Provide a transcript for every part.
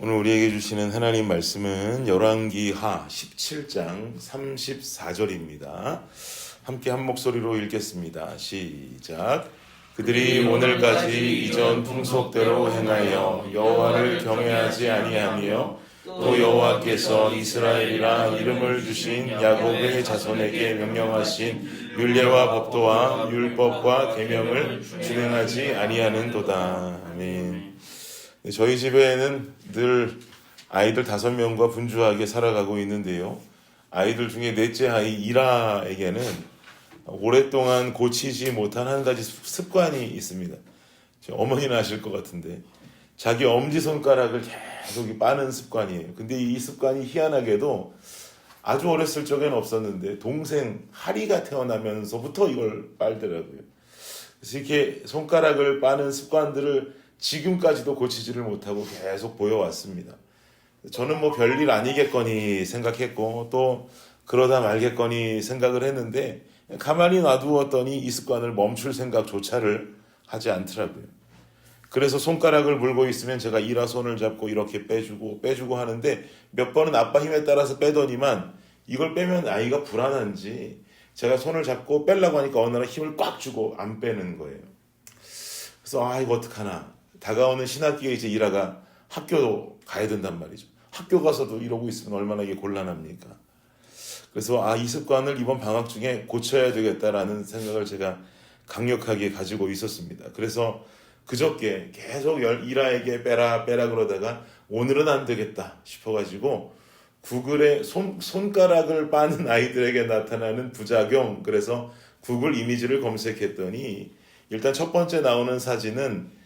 오늘 우리에게 주시는 하나님 말씀은 열왕기하 17장 34절입니다. 함께 한 목소리로 읽겠습니다. 시작. 그들이 오늘까지 이전 풍속대로 행하여 여호와를 경외하지 아니하며 또 여호와께서 이스라엘이라 이름을 주신 야곱의 자손에게 명령하신 율례와 법도와 율법과 계명을 준행하지 아니하는도다. 아멘. 저희 집에는 늘 아이들 5명과 분주하게 살아가고 있는데요. 아이들 중에 넷째 아이 이라에게는 오랫동안 고치지 못한 한 가지 습관이 있습니다. 어머니는 아실 것 같은데 자기 엄지손가락을 계속 빠는 습관이에요. 근데 이 습관이 희한하게도 아주 어렸을 적에는 없었는데 동생 하리가 태어나면서부터 이걸 빨더라고요. 그래서 이렇게 손가락을 빠는 습관들을 지금까지도 고치지를 못하고 계속 보여왔습니다. 저는 뭐 별일 아니겠거니 생각했고 또 그러다 말겠거니 생각을 했는데 가만히 놔두었더니 이 습관을 멈출 생각조차를 하지 않더라고요. 그래서 손가락을 물고 있으면 제가 이라 손을 잡고 이렇게 빼주고 하는데 몇 번은 아빠 힘에 따라서 빼더니만 이걸 빼면 아이가 불안한지 제가 손을 잡고 빼려고 하니까 어느 날 힘을 꽉 주고 안 빼는 거예요. 그래서 이거 어떡하나. 다가오는 신학기에 이제 이라가 학교도 가야 된단 말이죠. 학교 가서도 이러고 있으면 얼마나 이게 곤란합니까? 그래서 이 습관을 이번 방학 중에 고쳐야 되겠다라는 생각을 제가 강력하게 가지고 있었습니다. 그래서 그저께 계속 이라에게 빼라 그러다가 오늘은 안 되겠다 싶어가지고 구글에 손가락을 빠는 아이들에게 나타나는 부작용, 그래서 구글 이미지를 검색했더니 일단 첫 번째 나오는 사진은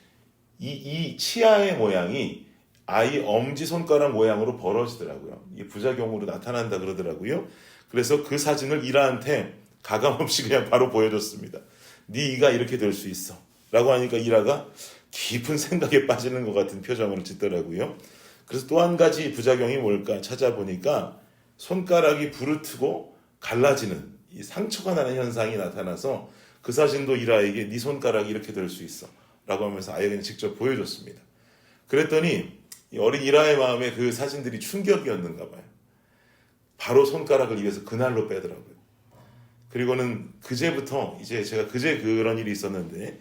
이 치아의 모양이 아이 엄지손가락 모양으로 벌어지더라고요. 이 부작용으로 나타난다 그러더라고요. 그래서 그 사진을 이라한테 가감없이 그냥 바로 보여줬습니다. 네 이가 이렇게 될 수 있어 라고 하니까 이라가 깊은 생각에 빠지는 것 같은 표정을 짓더라고요. 그래서 또 한 가지 부작용이 뭘까 찾아보니까 손가락이 부르트고 갈라지는 이 상처가 나는 현상이 나타나서 그 사진도 이라에게 네 손가락이 이렇게 될 수 있어 라고 하면서 아이에게 직접 보여줬습니다. 그랬더니 어린 이라의 마음에 그 사진들이 충격이었는가 봐요. 바로 손가락을 입에서 그날로 빼더라고요. 그리고는 그제부터 이제 제가 그제 그런 일이 있었는데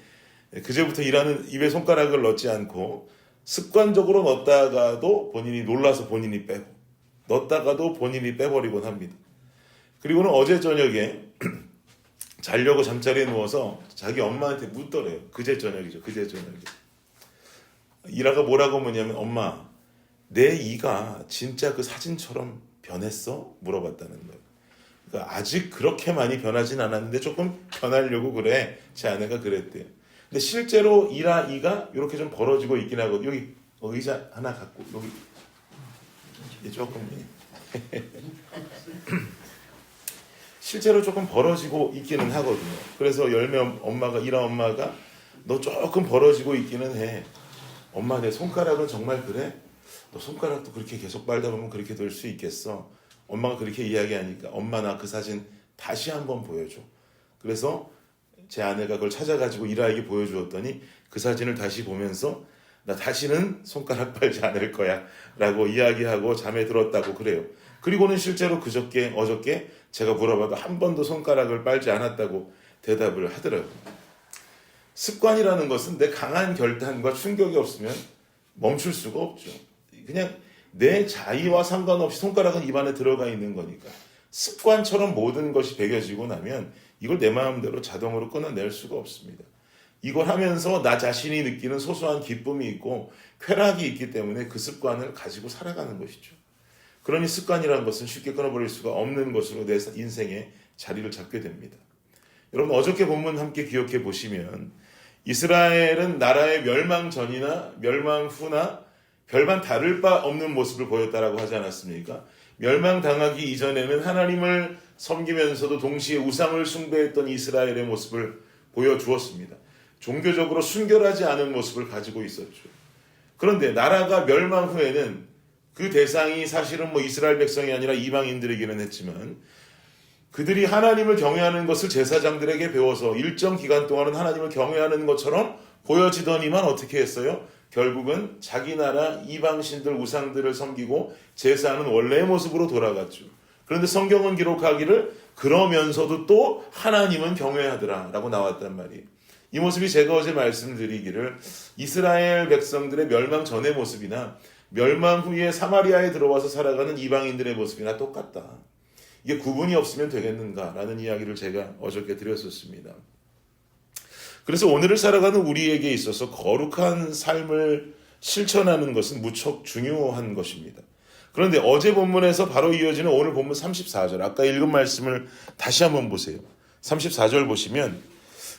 그제부터 이라는 입에 손가락을 넣지 않고 습관적으로 넣었다가도 본인이 놀라서 본인이 빼고 넣었다가도 본인이 빼버리곤 합니다. 그리고는 어제 저녁에 자려고 잠자리에 누워서 자기 엄마한테 묻더래요. 그제 저녁이죠. 이라가 뭐라고 묻냐면 엄마 내 이가 진짜 그 사진처럼 변했어? 물어봤다는 거예요. 그러니까 아직 그렇게 많이 변하진 않았는데 조금 변하려고 그래. 제 아내가 그랬대요. 근데 실제로 이가 이렇게 좀 벌어지고 있긴 하거든요. 여기 의자 하나 갖고 여기 조금 실제로 조금 벌어지고 있기는 하거든요. 그래서 이라 엄마가 너 조금 벌어지고 있기는 해. 엄마 내 손가락은 정말 그래? 너 손가락도 그렇게 계속 빨다 보면 그렇게 될 수 있겠어? 엄마가 그렇게 이야기하니까 엄마 나 그 사진 다시 한번 보여줘. 그래서 제 아내가 그걸 찾아가지고 이라에게 보여주었더니 그 사진을 다시 보면서 나 다시는 손가락 빨지 않을 거야 라고 이야기하고 잠에 들었다고 그래요. 그리고는 실제로 어저께 제가 물어봐도 한 번도 손가락을 빨지 않았다고 대답을 하더라고요. 습관이라는 것은 내 강한 결단과 충격이 없으면 멈출 수가 없죠. 그냥 내 자의와 상관없이 손가락은 입안에 들어가 있는 거니까 습관처럼 모든 것이 배겨지고 나면 이걸 내 마음대로 자동으로 끊어낼 수가 없습니다. 이걸 하면서 나 자신이 느끼는 소소한 기쁨이 있고 쾌락이 있기 때문에 그 습관을 가지고 살아가는 것이죠. 그러니 습관이라는 것은 쉽게 끊어버릴 수가 없는 것으로 내 인생에 자리를 잡게 됩니다. 여러분 어저께 본문 함께 기억해 보시면 이스라엘은 나라의 멸망 전이나 멸망 후나 별반 다를 바 없는 모습을 보였다라고 하지 않았습니까? 멸망당하기 이전에는 하나님을 섬기면서도 동시에 우상을 숭배했던 이스라엘의 모습을 보여주었습니다. 종교적으로 순결하지 않은 모습을 가지고 있었죠. 그런데 나라가 멸망 후에는 그 대상이 사실은 이스라엘 백성이 아니라 이방인들이기는 했지만 그들이 하나님을 경외하는 것을 제사장들에게 배워서 일정 기간 동안은 하나님을 경외하는 것처럼 보여지더니만 어떻게 했어요? 결국은 자기 나라 이방신들 우상들을 섬기고 제사하는 원래의 모습으로 돌아갔죠. 그런데 성경은 기록하기를 그러면서도 또 하나님은 경외하더라 라고 나왔단 말이에요. 이 모습이 제가 어제 말씀드리기를 이스라엘 백성들의 멸망 전의 모습이나 멸망 후에 사마리아에 들어와서 살아가는 이방인들의 모습이나 똑같다. 이게 구분이 없으면 되겠는가라는 이야기를 제가 어저께 드렸었습니다. 그래서 오늘을 살아가는 우리에게 있어서 거룩한 삶을 실천하는 것은 무척 중요한 것입니다. 그런데 어제 본문에서 바로 이어지는 오늘 본문 34절, 아까 읽은 말씀을 다시 한번 보세요. 34절 보시면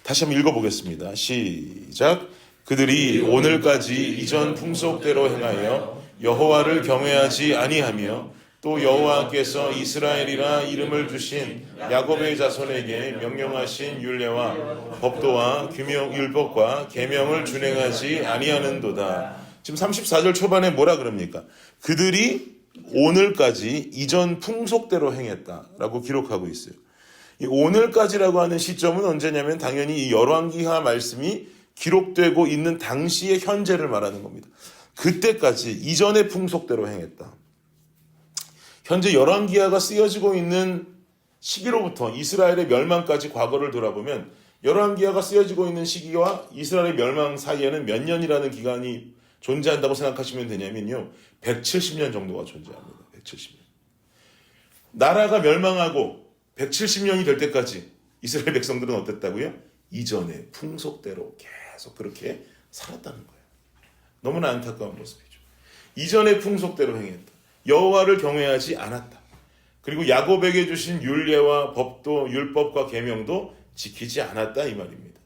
다시 한번 읽어보겠습니다. 시작. 그들이 오늘까지 이전 풍속대로 행하여 여호와를 경외하지 아니하며 또 여호와께서 이스라엘이라 이름을 주신 야곱의 자손에게 명령하신 율례와 법도와 율법과 계명을 준행하지 아니하는도다. 지금 34절 초반에 뭐라 그럽니까? 그들이 오늘까지 이전 풍속대로 행했다라고 기록하고 있어요. 이 오늘까지라고 하는 시점은 언제냐면 당연히 이 열왕기하 말씀이 기록되고 있는 당시의 현재를 말하는 겁니다. 그때까지 이전의 풍속대로 행했다. 현재 열왕기하가 쓰여지고 있는 시기로부터 이스라엘의 멸망까지 과거를 돌아보면 열왕기하가 쓰여지고 있는 시기와 이스라엘의 멸망 사이에는 몇 년이라는 기간이 존재한다고 생각하시면 되냐면요. 170년 정도가 존재합니다. 170년. 나라가 멸망하고 170년이 될 때까지 이스라엘 백성들은 어땠다고요? 이전의 풍속대로 계속 그렇게 살았다는 거예요. 너무나 안타까운 모습이죠. 이전의 풍속대로 행했다. 여호와를 경외하지 않았다. 그리고 야곱에게 주신 율례와 법도 율법과 계명도 지키지 않았다 이 말입니다.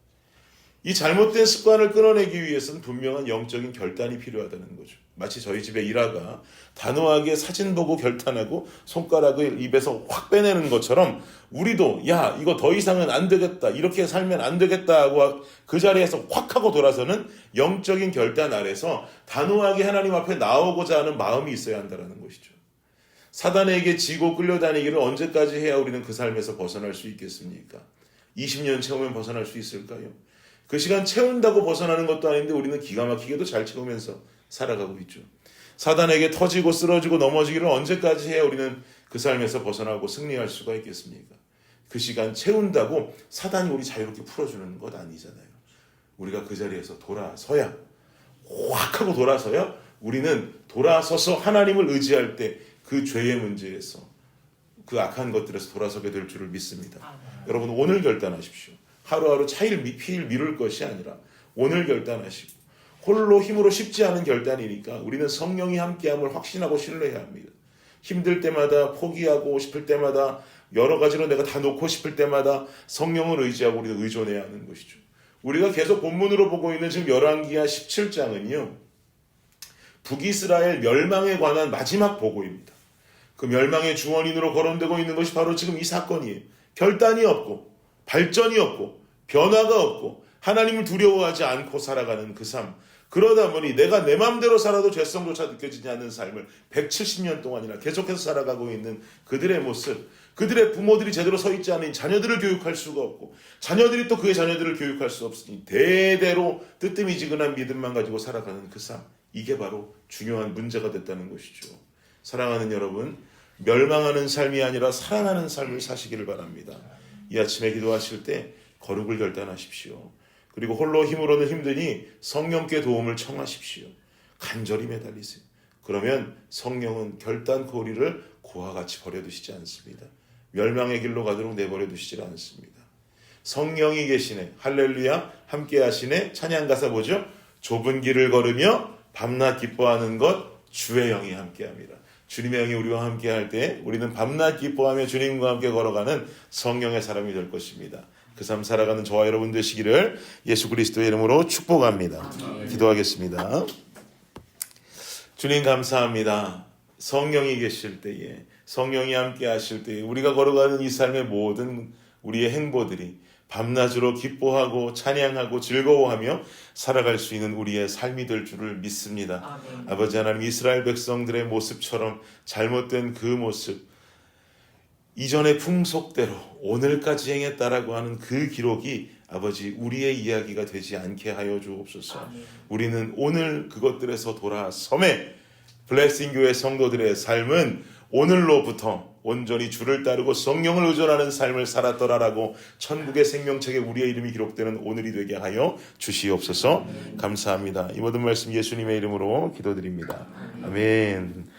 이 잘못된 습관을 끊어내기 위해서는 분명한 영적인 결단이 필요하다는 거죠. 마치 저희 집에 일하가 단호하게 사진 보고 결단하고 손가락을 입에서 확 빼내는 것처럼 우리도 야 이거 더 이상은 안 되겠다 이렇게 살면 안 되겠다 하고 그 자리에서 확 하고 돌아서는 영적인 결단 아래서 단호하게 하나님 앞에 나오고자 하는 마음이 있어야 한다는 것이죠. 사단에게 지고 끌려다니기를 언제까지 해야 우리는 그 삶에서 벗어날 수 있겠습니까? 20년 채우면 벗어날 수 있을까요? 그 시간 채운다고 벗어나는 것도 아닌데 우리는 기가 막히게도 잘 채우면서 살아가고 있죠. 사단에게 터지고 쓰러지고 넘어지기를 언제까지 해야 우리는 그 삶에서 벗어나고 승리할 수가 있겠습니까? 그 시간 채운다고 사단이 우리 자유롭게 풀어주는 것 아니잖아요. 우리가 그 자리에서 돌아서야 확 하고 돌아서야 우리는 돌아서서 하나님을 의지할 때 그 죄의 문제에서 그 악한 것들에서 돌아서게 될 줄을 믿습니다. 여러분 오늘 결단하십시오. 하루하루 차일 피일 미룰 것이 아니라 오늘 결단하시고 홀로 힘으로 쉽지 않은 결단이니까 우리는 성령이 함께함을 확신하고 신뢰해야 합니다. 힘들 때마다 포기하고 싶을 때마다 여러 가지로 내가 다 놓고 싶을 때마다 성령을 의지하고 우리는 의존해야 하는 것이죠. 우리가 계속 본문으로 보고 있는 지금 열왕기하 17장은요. 북이스라엘 멸망에 관한 마지막 보고입니다. 그 멸망의 주원인으로 거론되고 있는 것이 바로 지금 이 사건이에요. 결단이 없고 발전이 없고 변화가 없고 하나님을 두려워하지 않고 살아가는 그 삶. 그러다 보니 내가 내 마음대로 살아도 죄성조차 느껴지지 않는 삶을 170년 동안이나 계속해서 살아가고 있는 그들의 모습. 그들의 부모들이 제대로 서 있지 않은 자녀들을 교육할 수가 없고 자녀들이 또 그의 자녀들을 교육할 수 없으니 대대로 뜨뜻미지근한 믿음만 가지고 살아가는 그 삶. 이게 바로 중요한 문제가 됐다는 것이죠. 사랑하는 여러분, 멸망하는 삶이 아니라 살아나는 삶을 사시기를 바랍니다. 이 아침에 기도하실 때 거룩을 결단하십시오. 그리고 홀로 힘으로는 힘드니 성령께 도움을 청하십시오. 간절히 매달리세요. 그러면 성령은 결단코 우리를 고와 같이 버려두시지 않습니다. 멸망의 길로 가도록 내버려 두시지 않습니다. 성령이 계시네. 할렐루야. 함께 하시네. 찬양 가사 뭐죠? 좁은 길을 걸으며 밤낮 기뻐하는 것 주의 영이 함께합니다. 주님의 영이 우리와 함께할 때 우리는 밤낮 기뻐하며 주님과 함께 걸어가는 성령의 사람이 될 것입니다. 그 삶 살아가는 저와 여러분 되시기를 예수 그리스도의 이름으로 축복합니다. 기도하겠습니다. 주님 감사합니다. 성령이 계실 때에 성령이 함께 하실 때에 우리가 걸어가는 이 삶의 모든 우리의 행보들이 밤낮으로 기뻐하고 찬양하고 즐거워하며 살아갈 수 있는 우리의 삶이 될 줄을 믿습니다. 아멘. 아버지 하나님 이스라엘 백성들의 모습처럼 잘못된 그 모습 이전의 풍속대로 오늘까지 행했다라고 하는 그 기록이 아버지 우리의 이야기가 되지 않게 하여 주옵소서. 우리는 오늘 그것들에서 돌아섬에 블레싱 교회 성도들의 삶은 오늘로부터 온전히 주를 따르고 성령을 의존하는 삶을 살았더라라고 천국의 생명책에 우리의 이름이 기록되는 오늘이 되게 하여 주시옵소서. 감사합니다. 이 모든 말씀 예수님의 이름으로 기도드립니다. 아멘.